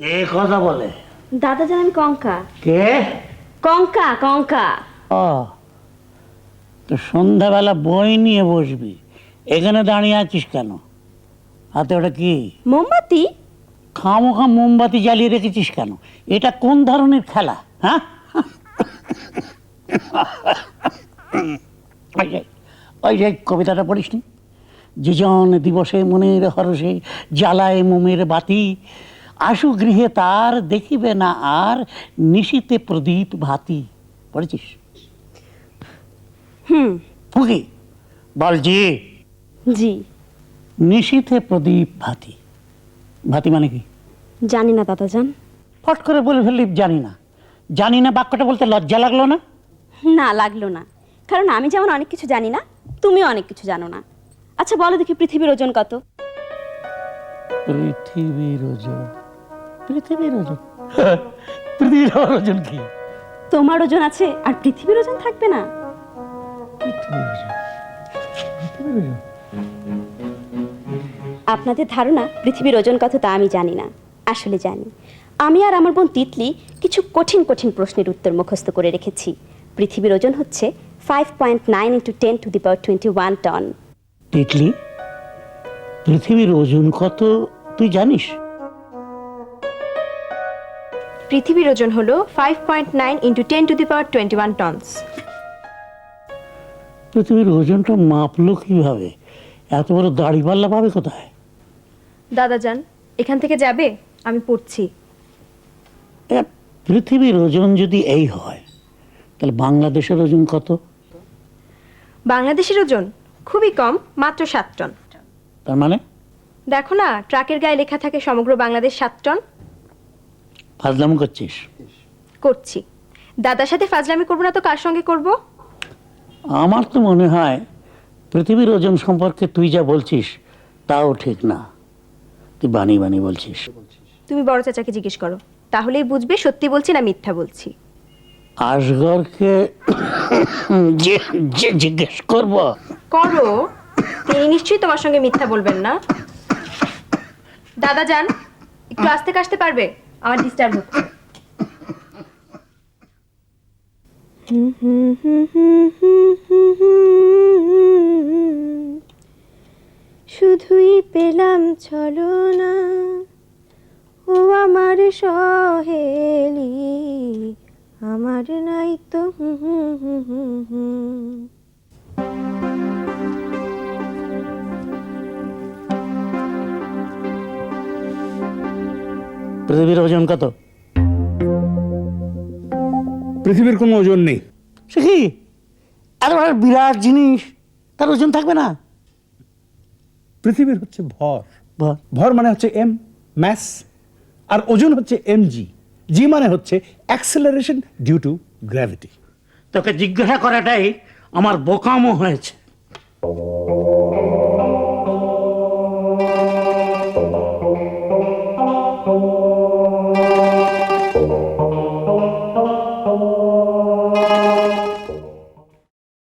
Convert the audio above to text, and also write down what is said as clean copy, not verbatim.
কে কথা বলে? দাদা জান, আমি কঙ্কা। কে? কঙ্কা কঙ্কা। ও, তো সন্ধ্যাবেলা বই নিয়ে বসবি, এখানে দাঁড়িয়ে আছিস কেন? হাতে ওটা কি? মোমবাতি। খামোখা মোমবাতি জ্বালিয়ে রেখেছিস কেন? এটা কোন ধরনের খেলা? হ্যাঁ, ওই যে কবিতাটা পড়িসনি? যেজন দিবসে মনের হরষে জ্বালায় মোমের বাতি, আশু গৃহে তার দেখিবে না আর নিশীতে প্রদীপ ভাতি। পড়েছিস? ফুকি বল জি। জি। নিশীথে প্রদীপ ভাতি, ভাতি মানে কি? জানি না দাদা জান। ফট করে বলে ফেললি জানি না। জানি না বাক্যটা বলতে লজ্জা লাগলো না? না, লাগলো না, কারণ আমি যেমন অনেক কিছু জানি না, তুমিও অনেক কিছু জানো না। আচ্ছা বলো দেখি, পৃথিবীর ওজন কত? পৃথিবীর ওজন? পৃথিবীর ওজন? পৃথিবীর ওজন কি? তোমার ওজন আছে আর পৃথিবীর ওজন থাকবে না? পৃথিবীর ওজন? পৃথিবীর ওজন? আপনাদের ধারণা পৃথিবীর ওজন কত তা আমি জানি না। আসলে জানি। আমি আর আমার বোন তিতলি কিছু কঠিন কঠিন প্রশ্নের উত্তর মুখস্থ করে রেখেছি। পৃথিবীর ওজন হচ্ছে 5.9 × 10⁻21 টন। তিতলি, পৃথিবীর ওজন কত তুই জানিস? পৃথিবীর ওজন হলো 5.9 × 10⁻21 টনস। পৃথিবীর ওজনটা মাপলো কিভাবে? এত বড় দাড়িপাল্লা পাবে কোথায়? দাদা যান, এখান থেকে যাবে, আমি পড়ছি। পৃথিবীর ওজন যদি এই হয়, তাহলে বাংলাদেশের ওজন কত? বাংলাদেশের ওজন খুবই কম, মাত্র 7 টন। তার মানে? দেখো না, ট্রাকের গায়ে লেখা থাকে সমগ্র বাংলাদেশ 7 টন। ফাজলামো করছিস? করছি। দাদার সাথে ফাজলামি করবো না তো কার সঙ্গে করব? আমার তো মনে হয় পৃথিবীর ওজন সম্পর্কে তুই যা বলছিস তাও ঠিক না, তুই বানিয়ে বানিয়ে বলছিস। তুমি বড় চাচাকে জিজ্ঞেস করো, তাহলেই বুঝবে সত্যি বলছি না মিথ্যা বলছি। আসগরকে জিজ্ঞেস করব? করো, তিনি নিশ্চয়ই তোমার সঙ্গে মিথ্যা বলবেন না। দাদা যান, একটু আস্তে কাশতে পারবে? আমার ডিস্টার্ব হচ্ছে। শুধুই পেলাম ছলনা, ও আমার সহেলি, আমার নাই তো পৃথিবীর ওজন কত? পৃথিবীর কোনো ওজন নেই। সে কি এত বড় বিরাট জিনিস, তার ওজন থাকবে না? পৃথিবীর হচ্ছে ভর। বল। ভর মানে হচ্ছে এম, ম্যাস, আর ওজন হচ্ছে mg। জি মানে হচ্ছে অ্যাক্সেলারেশন ডিউ টু গ্র্যাভিটি। তোকে জিজ্ঞাসা করাটাই আমার বোকামো হয়েছে।